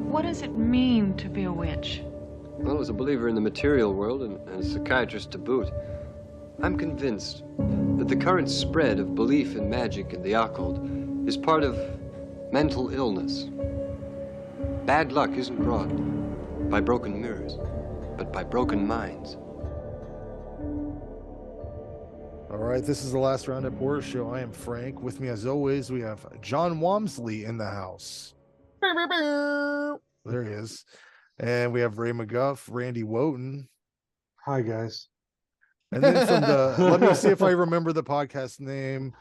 What does it mean to be a witch? Well, as a believer in the material world and a psychiatrist to boot, I'm convinced that the current spread of belief in magic and the occult is part of mental illness. Bad luck isn't brought by broken mirrors, but by broken minds. All right, this is the Last Roundup Horror Show. I am Frank. With me, as always, we have John Walmsley in the house. There he is. And we have Ray McGuff, Randy Wotan. Hi, guys. And then from the, let me see if I remember the podcast name,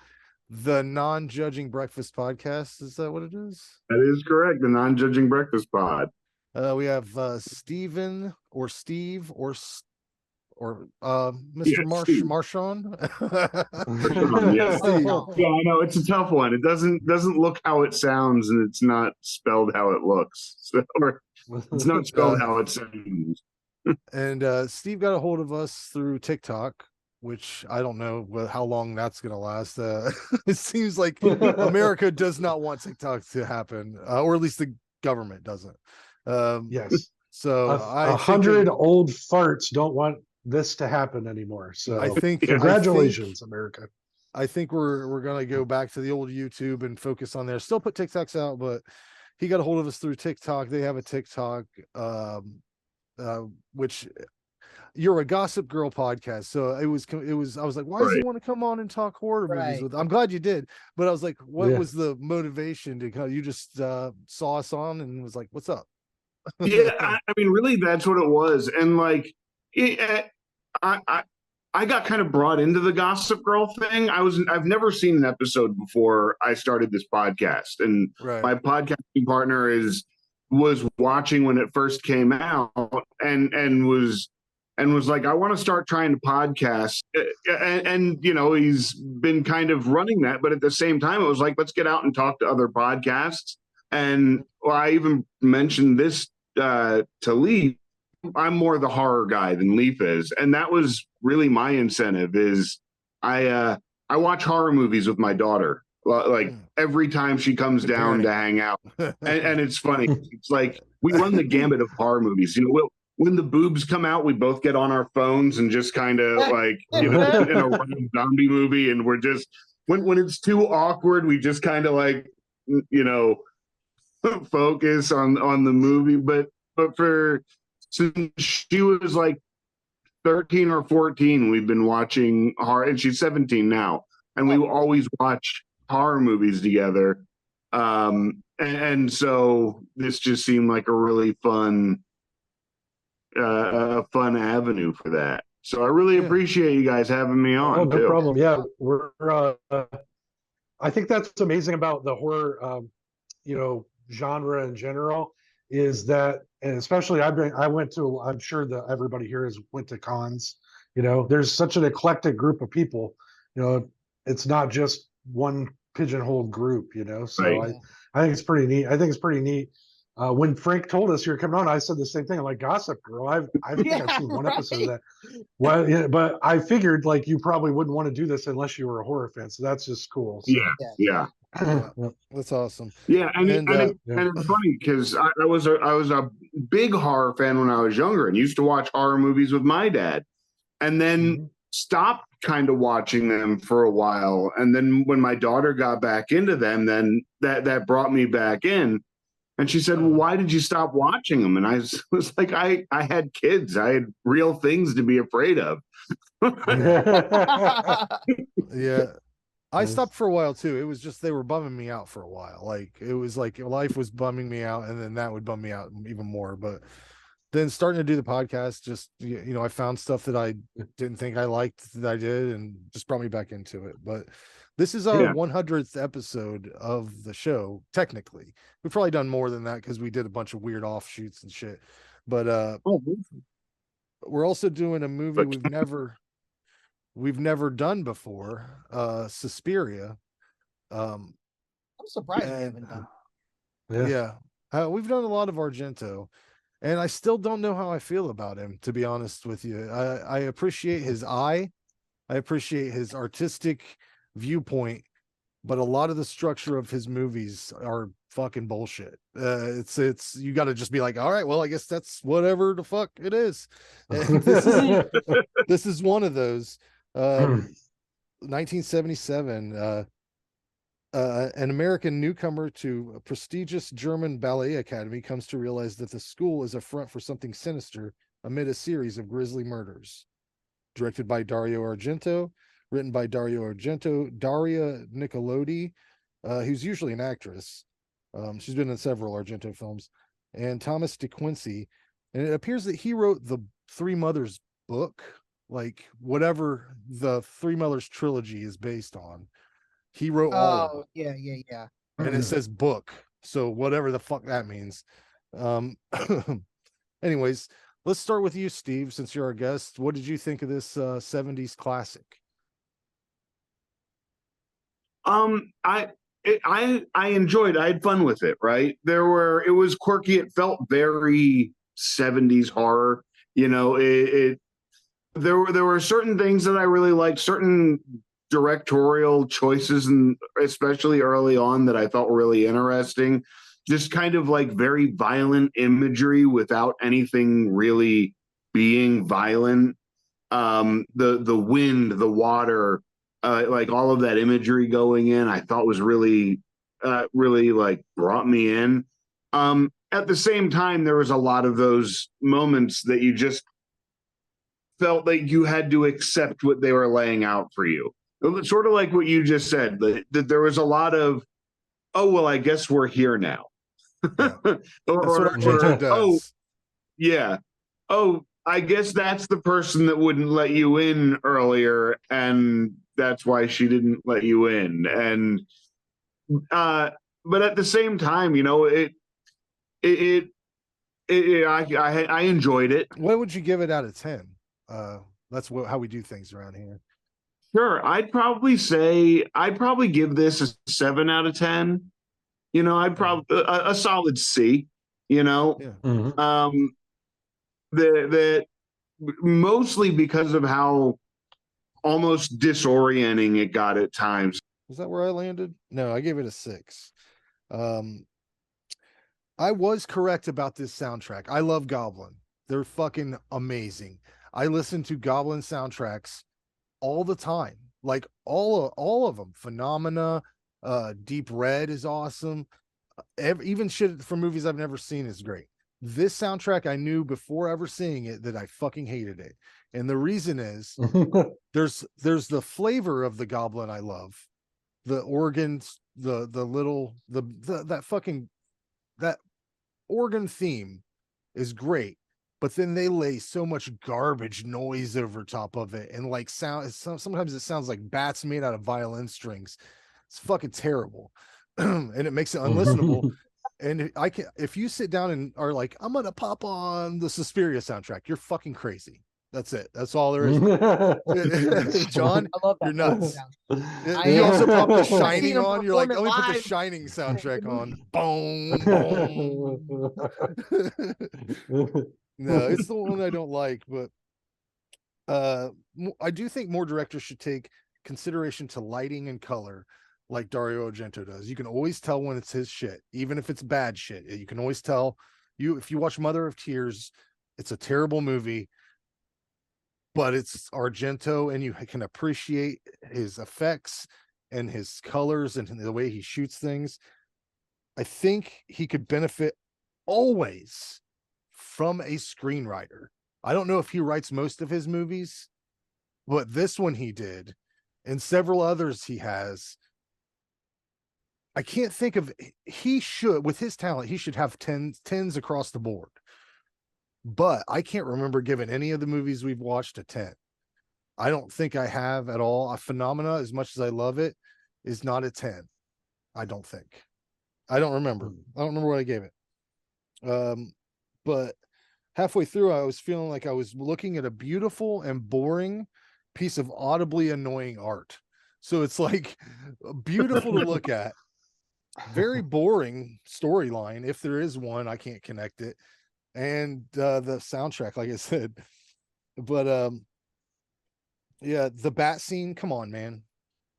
the Non-Judging Breakfast Podcast. Is that what it is? That is correct. The Non-Judging Breakfast Pod. We have Steven or Steve or Mr. Marchand. Yes. Yeah, I know it's a tough one. It doesn't look how it sounds, and it's not spelled how it looks. So, or it's not spelled how it sounds. And Steve got a hold of us through TikTok, which I don't know how long that's going to last. It seems like America does not want TikTok to happen, or at least the government doesn't. Yes. So 100 old farts don't want this to happen anymore. So I think congratulations, America. I think we're gonna go back to the old YouTube and focus on there. Still put TikToks out, but he got a hold of us through TikTok. They have a TikTok, which you're a Gossip Girl podcast. So it was. I was like, why does he want to come on and talk horror movies with? I'm glad you did, but I was like, what was the motivation to come? You just saw us on and was like, what's up? Yeah, I mean, really, that's what it was, and like. I got kind of brought into the Gossip Girl thing. I've never seen an episode before I started this podcast, and my podcasting partner was watching when it first came out, and was like, I want to start trying to podcast, and you know, he's been kind of running that, but at the same time, it was like, let's get out and talk to other podcasts, and I even mentioned this to Lee. I'm more the horror guy than Leaf is, and that was really my incentive. Is I watch horror movies with my daughter, like every time she comes down to hang out, and it's funny. It's like we run the gambit of horror movies. You know, when the boobs come out, we both get on our phones and just kind of like, you know, in a random zombie movie, and we're just when it's too awkward, we just kind of like, you know, focus on the movie. But for since she was like 13 or 14, we've been watching horror, and she's 17 now, and we always watch horror movies together. And so this just seemed like a really fun avenue for that. So I really appreciate you guys having me on. Oh, no problem. Yeah, we're I think that's amazing about the horror you know, genre in general, is that, and especially I'm sure that everybody here has went to cons, you know, there's such an eclectic group of people, you know, it's not just one pigeonholed group, you know, so I think it's pretty neat. When Frank told us you were coming on, I said the same thing. I'm like, Gossip Girl, I think I've seen one episode of that. Well, yeah, but I figured like you probably wouldn't want to do this unless you were a horror fan, so that's just cool. So. Yeah. That's awesome. Yeah, and it's funny because I was a big horror fan when I was younger and used to watch horror movies with my dad, and then stopped kind of watching them for a while. And then when my daughter got back into them, then that brought me back in. And she said, well, why did you stop watching them? And I was like, I had kids. I had real things to be afraid of. Yeah. I stopped for a while too. It was just they were bumming me out for a while. Like it was like life was bumming me out, and then that would bum me out even more. But then starting to do the podcast, just you know, I found stuff that I didn't think I liked that I did, and just brought me back into it. But this is our 100th episode of the show. Technically, we've probably done more than that because we did a bunch of weird offshoots and shit. But we're also doing a movie we've never done before, Suspiria. I'm surprised we haven't done. We've done a lot of Argento, and I still don't know how I feel about him, to be honest with you. I appreciate his eye, I appreciate his artistic viewpoint, but a lot of the structure of his movies are fucking bullshit. It's you got to just be like, all right, well, I guess that's whatever the fuck it is. And this is one of those. 1977. An American newcomer to a prestigious German ballet academy comes to realize that the school is a front for something sinister amid a series of grisly murders. Directed by Dario Argento, written by Dario Argento, Daria Nicolodi, who's usually an actress. She's been in several Argento films, and Thomas De Quincey. And it appears that he wrote the Three Mothers book, like whatever the Three Mothers trilogy is based on. He wrote all of it. Yeah. And it says book. So whatever the fuck that means. Anyways, let's start with you, Steve, since you're our guest. What did you think of this 70s classic? I enjoyed it. I had fun with it, right? It was quirky. It felt very 70s horror. You know, there were certain things that I really liked, certain directorial choices, and especially early on, that I thought were really interesting. Just kind of like very violent imagery without anything really being violent. The wind, the water, like all of that imagery going in, I thought was really like brought me in. At the same time, there was a lot of those moments that you just felt like you had to accept what they were laying out for you. Sort of like what you just said, that there was a lot of, oh, well, I guess we're here now. Yeah. That's what Argento does. Oh, yeah. Oh, I guess that's the person that wouldn't let you in earlier, and that's why she didn't let you in. And but at the same time, you know, I enjoyed it. What would you give it out of 10? That's how we do things around here. Sure, I'd probably give this a 7 out of 10. You know, I'd probably a solid C. You know, yeah. That mostly because of how almost disorienting it got at times. Is that where I landed? No, I gave it a 6. I was correct about this soundtrack. I love Goblin. They're fucking amazing. I listen to Goblin soundtracks all the time, like all of them. Phenomena, Deep Red is awesome. Even shit from movies I've never seen is great. This soundtrack, I knew before ever seeing it that I fucking hated it, and the reason is there's the flavor of the Goblin I love, the organs, that organ theme is great. But then they lay so much garbage noise over top of it, and like sometimes it sounds like bats made out of violin strings. It's fucking terrible. And it makes it unlistenable. And if you sit down and are like, I'm gonna pop on the Suspiria soundtrack, you're fucking crazy. That's it. That's all there is. John, I love that. you're nuts. I You also pop The I've seen Shining him on. You're like, let perform me it put the live. Shining soundtrack on. Boom, boom. No, it's the one I don't like, but I do think more directors should take consideration to lighting and color like Dario Argento does. You can always tell when it's his shit, even if it's bad shit. You can always tell. If you watch Mother of Tears, it's a terrible movie, but it's Argento, and you can appreciate his effects and his colors and the way he shoots things. I think he could benefit always from a screenwriter. I don't know if he writes most of his movies, but this one he did, and several others he has. I can't think of, he should, with his talent, he should have tens across the board. But I can't remember giving any of the movies we've watched a 10. I don't think I have at all. Phenomena, as much as I love it, is not a 10. I don't think. I don't remember. I don't remember what I gave it. But halfway through, I was feeling like I was looking at a beautiful and boring piece of audibly annoying art. So it's like beautiful to look at. Very boring storyline. If there is one, I can't connect it. And the soundtrack, like I said. But yeah, the bat scene, come on, man.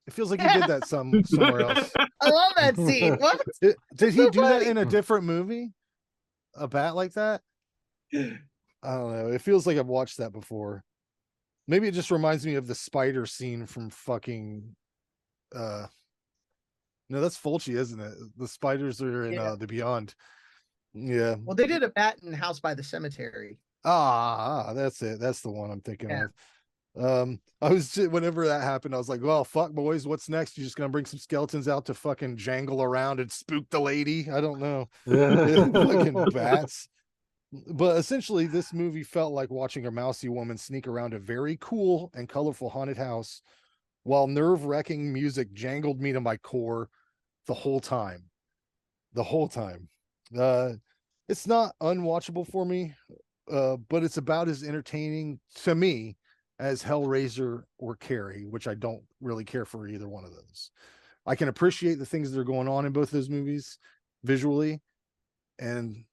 It feels like he did that somewhere else. I love that scene. What? Did he so do that funny. in a different movie? A bat like that? I don't know. It feels like I've watched that before. Maybe it just reminds me of the spider scene from fucking no, that's Fulci, isn't it? The spiders are in the Beyond. Yeah. Well, they did a bat in House by the Cemetery. That's it. That's the one I'm thinking of. I was whenever that happened, I was like, well, fuck, boys, what's next? You just gonna bring some skeletons out to fucking jangle around and spook the lady? I don't know. Fucking bats. But essentially, this movie felt like watching a mousy woman sneak around a very cool and colorful haunted house while nerve-wracking music jangled me to my core the whole time. It's not unwatchable for me, but it's about as entertaining to me as Hellraiser or Carrie, which I don't really care for either one of those. I can appreciate the things that are going on in both those movies visually and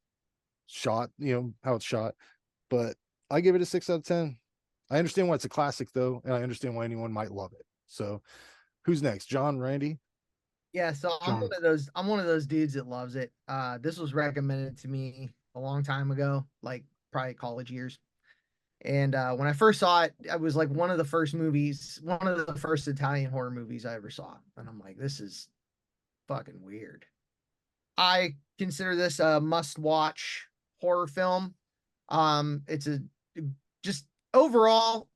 shot, how it's shot, but I give it a 6 out of 10. I understand why it's a classic though, and I understand why anyone might love it. So who's next? John, Randy? Yeah, so I'm one of those dudes that loves it. This was recommended to me a long time ago, like probably college years. And when I first saw it, I was like one of the first Italian horror movies I ever saw. And I'm like, this is fucking weird. I consider this a must-watch horror film. It's just overall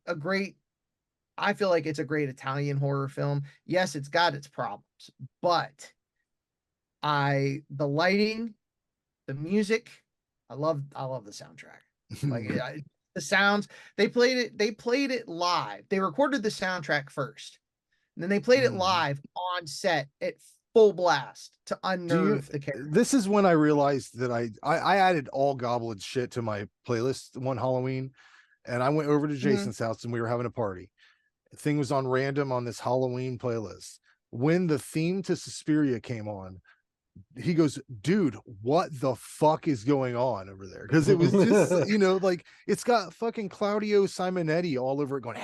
I feel like it's a great Italian horror film. Yes, it's got its problems, but the lighting, the music, I love the soundtrack. Like the sounds, they played it live. They recorded the soundtrack first, and then they played it live on set at full blast to unnerve the character. This is when I realized that I added all Goblin shit to my playlist one Halloween, and I went over to Jason's house and we were having a party. The thing was on random on this Halloween playlist. When the theme to Suspiria came on, he goes, dude, what the fuck is going on over there? Because it was just, like it's got fucking Claudio Simonetti all over it going,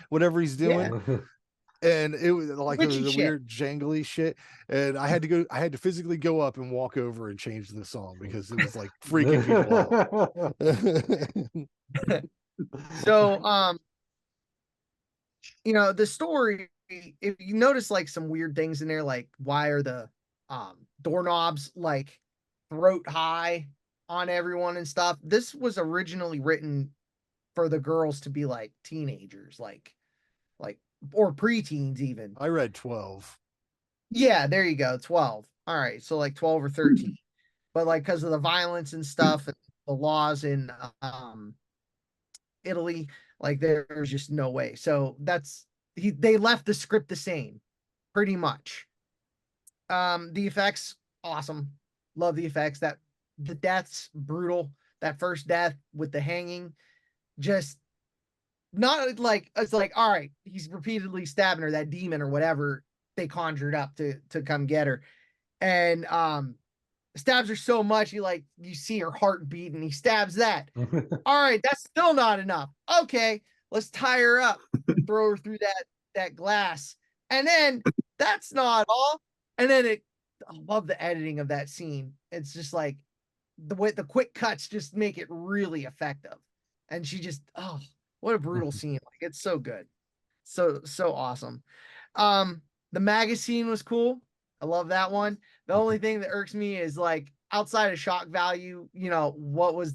whatever he's doing. Yeah. And it was like, it was a weird jangly shit. And I had to physically go up and walk over and change the song because it was like freaking people out. So, the story, if you notice like some weird things in there, like why are the doorknobs like throat high on everyone and stuff? This was originally written for the girls to be like teenagers, like or preteens even. I read 12. Yeah, there you go, 12. All right, so like 12 or 13. But like because of the violence and stuff and the laws in Italy, like there's just no way. So they left the script the same, pretty much. The effects, awesome. Love the effects. That the death's brutal. That first death with the hanging, just not like it's like, all right, he's repeatedly stabbing her, that demon or whatever they conjured up to come get her. And stabs her so much you see her heart beat, and he stabs that. All right, that's still not enough. Okay, let's tie her up, throw her through that glass, and then that's not all. And then I love the editing of that scene. It's just like the way the quick cuts just make it really effective. And she just, what a brutal scene. Like, it's so good. So awesome. The magazine was cool. I love that one. The only thing that irks me is like outside of shock value, what was,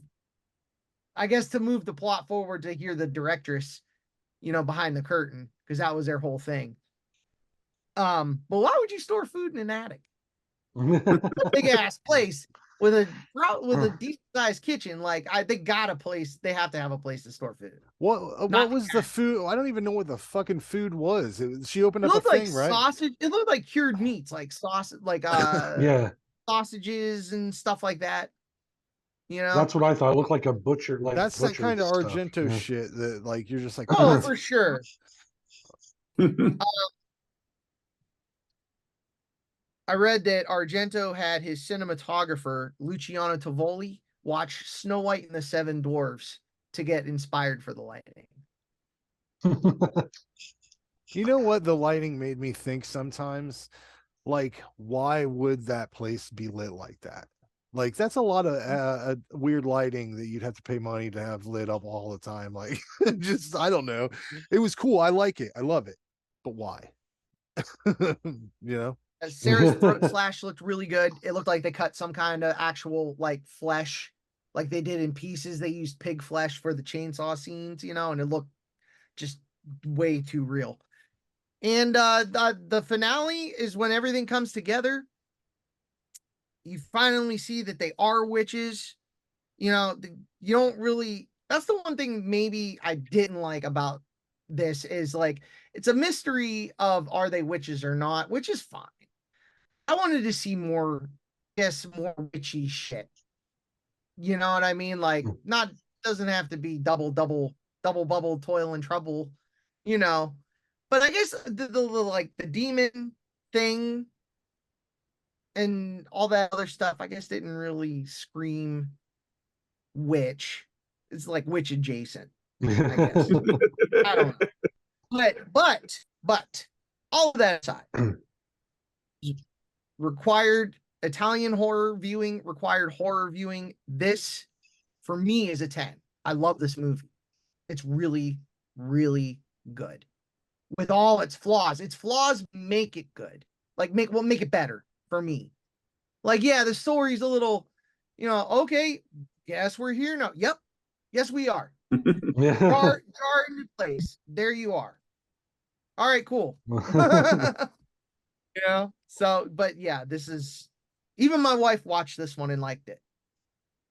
I guess, to move the plot forward to hear the directress, behind the curtain, because that was their whole thing. But why would you store food in an attic? A big ass place with a decent sized kitchen. Like they have to have a place to store food. What was the food? I don't even know what the fucking food was. She opened up a thing, right? Sausage. It looked like cured meats, like sausage, like yeah, sausages and stuff like that. That's what I thought. It looked like a butcher. Like that's that kind of Argento shit that like you're just like, oh, for sure. I read that Argento had his cinematographer, Luciano Tovoli, watch Snow White and the Seven Dwarfs to get inspired for the lighting. You know what the lighting made me think sometimes? Like, why would that place be lit like that? Like, that's a lot of weird lighting that you'd have to pay money to have lit up all the time. Like, just, I don't know. It was cool. I like it. I love it. But why? You know? Sarah's throat slash looked really good. It looked like they cut some kind of actual like flesh, like they did in pieces. They used pig flesh for the chainsaw scenes, you know, and it looked just way too real. And the finale is when everything comes together. You finally see that they are witches. You know, you don't really. That's the one thing maybe I didn't like about this is like it's a mystery of are they witches or not, which is fine. I wanted to see more, more witchy shit. You know what I mean? Like, not doesn't have to be double bubble, toil and trouble, you know. But I guess the like the demon thing and all that other stuff, I guess didn't really scream witch. It's like witch adjacent, I guess. I don't know. But all of that aside, required Italian horror viewing, required horror viewing. This, for me, is a 10. I love this movie. It's really, really good. With all its flaws make it good. Like, make it better for me. Like, yeah, the story's a little, you know, okay, guess we're here now. Yep. Yes, we are. Jar into place. There you are. All right, cool. You know, so, but yeah, this is, even my wife watched this one and liked it.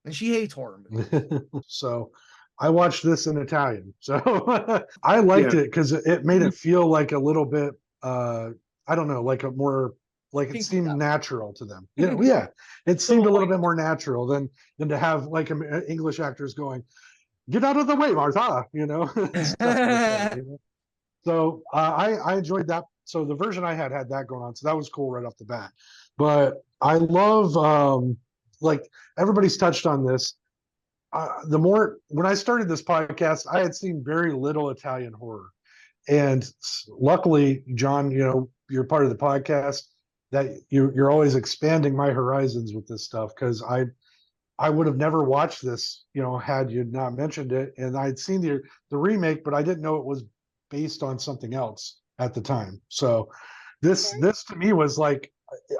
And she hates horror movies. So I watched this in Italian. So I liked it because it made it feel like a little bit, I don't know, like a more, like it seemed natural to them. You know, yeah, it seemed a little bit more natural than to have like English actors going, "Get out of the way, Martha," you know. Stuff like that, you know? So I enjoyed that. So the version I had that going on. So that was cool right off the bat. But I love, like everybody's touched on this. When I started this podcast, I had seen very little Italian horror. And luckily, John, you know, you're part of the podcast that you're always expanding my horizons with this stuff. Cause I would have never watched this, you know, had you not mentioned it. And I'd seen the remake, but I didn't know it was based on something else at the time. So this to me was like,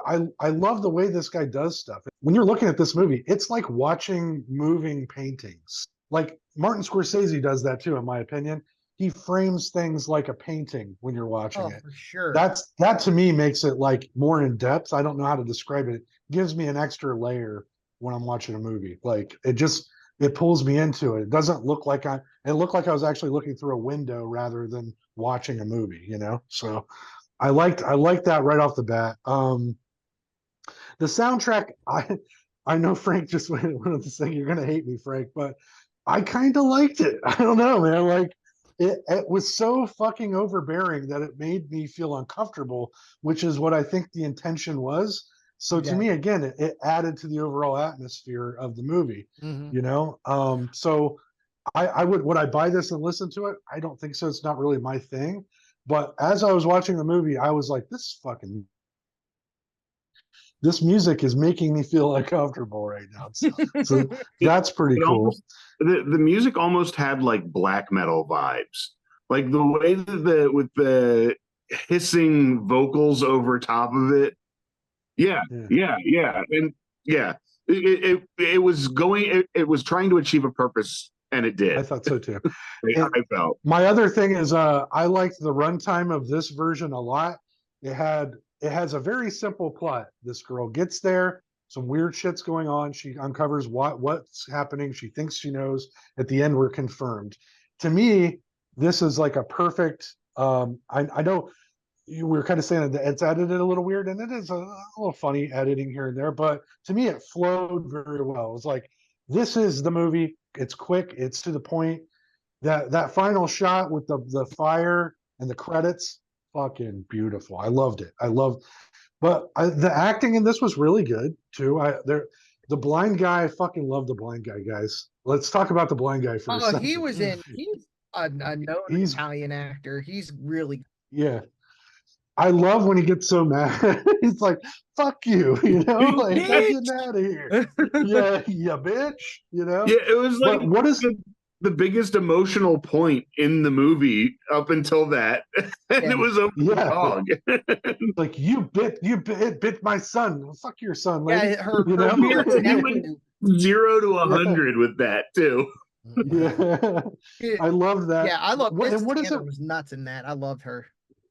I love the way this guy does stuff. When you're looking at this movie, it's like watching moving paintings. Like Martin Scorsese does that too, in my opinion. He frames things like a painting when you're watching it. For sure. That to me makes it like more in depth. I don't know how to describe it. It gives me an extra layer when I'm watching a movie. Like it pulls me into it. It doesn't look like it looked like I was actually looking through a window rather than watching a movie, you know? So I liked that right off the bat. The soundtrack, I know Frank just wanted to say you're gonna hate me, Frank, but I kind of liked it. I don't know, man. Like it was so fucking overbearing that it made me feel uncomfortable, which is what I think the intention was. So to me, again, it added to the overall atmosphere of the movie, you know? So would I buy this and listen to it? I don't think so. It's not really my thing. But as I was watching the movie, I was like, this music is making me feel uncomfortable right now. So that's pretty cool. The music almost had like black metal vibes. Like the way that with the hissing vocals over top of it. Yeah. And yeah, it was trying to achieve a purpose, and it did. I thought so too. I felt. My other thing is I liked the runtime of this version a lot. It has a very simple plot. This girl gets there, some weird shit's going on. She uncovers what's happening. She thinks she knows. At the end, we're confirmed. To me, this is like a perfect. I know we were kind of saying that it's edited a little weird, and it is a little funny editing here and there, but to me it flowed very well. It was like, this is the movie. It's quick, it's to the point. That final shot with the fire and the credits, fucking beautiful. I loved it. But the acting in this was really good too. The blind guy, I fucking love the blind guy, guys. Let's talk about the blind guy for a second. He's a known Italian actor. He's really Yeah. I love when he gets so mad. He's like, fuck you, you know, like I'm getting out of here. Yeah, bitch, you know? Yeah, it was like but what is the biggest emotional point in the movie up until that. And it was over the dog. Like it bit my son. Well, fuck your son, lady. Yeah, her you know? beard's He went 0 to 100 with that too. Yeah. I love that. Yeah, I love what is it? Was nuts in that. I loved her.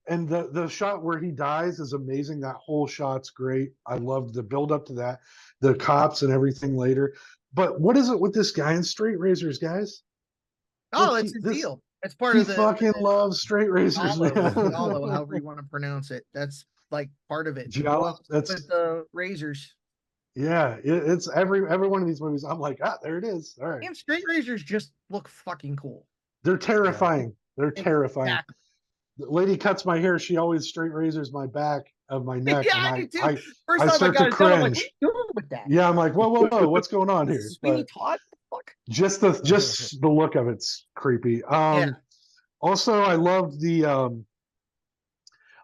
And the shot where he dies is amazing. That whole shot's great. I loved the build up to that, the cops and everything later. But what is it with this guy in straight razors, guys? Oh, like, it's his deal. It's part of the fucking loves straight razors, man. Giallo, however you want to pronounce it. That's like part of it. Giallo, that's with the razors. Yeah, it's every one of these movies. I'm like, there it is. All right. And straight razors just look fucking cool. They're terrifying. Yeah. They're terrifying. Exactly. The lady cuts my hair. She always straight razors my back of my neck. Yeah, and I do too. I First time start I got to it done, I'm like, cringe. what are you doing with that? Yeah, I'm like, whoa, what's going on here? Sweeney Todd? Fuck. Just the look of it's creepy. Yeah. Also, I loved the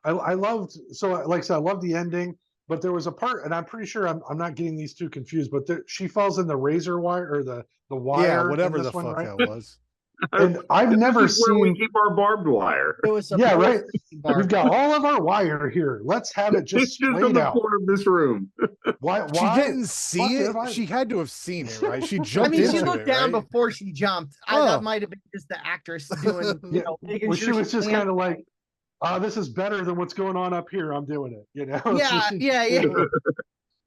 I loved, so like I said, I loved the ending, but there was a part, and I'm pretty sure I'm not getting these two confused, but she falls in the razor wire or the wire. Yeah, whatever the one, fuck right? that was. And I've never seen where we keep our barbed wire. It was right. We've got all of our wire here. Let's have it just on the floor of this room. Why? She didn't see it. She had to have seen it, right? She jumped. She looked down before she jumped. That might have been just the actress doing. Well, she was just kind of like, this is better than what's going on up here. I'm doing it. You know? Yeah.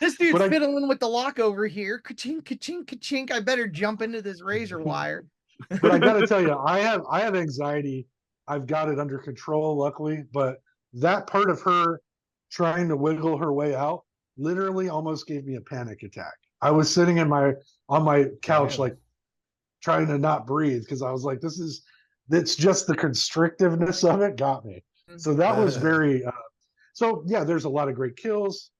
This dude's fiddling with the lock over here. Ka-chink, ka-chink, ka-chink. I better jump into this razor wire. But I gotta tell you, I have anxiety. I've got it under control, luckily. But that part of her trying to wiggle her way out literally almost gave me a panic attack. I was sitting on my couch, like trying to not breathe, because I was like, it's just the constrictiveness of it got me. So that was very. So yeah, there's a lot of great kills.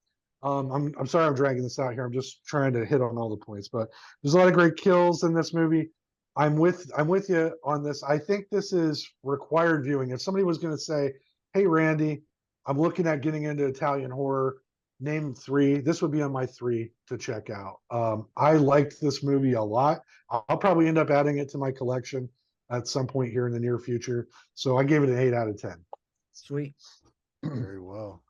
I'm sorry I'm dragging this out here. I'm just trying to hit on all the points, but there's a lot of great kills in this movie. I'm with you on this. I think this is required viewing. If somebody was going to say, "Hey, Randy, I'm looking at getting into Italian horror. Name 3." This would be on my 3 to check out. I liked this movie a lot. I'll probably end up adding it to my collection at some point here in the near future. So I gave it an 8 out of 10. Sweet. Very well.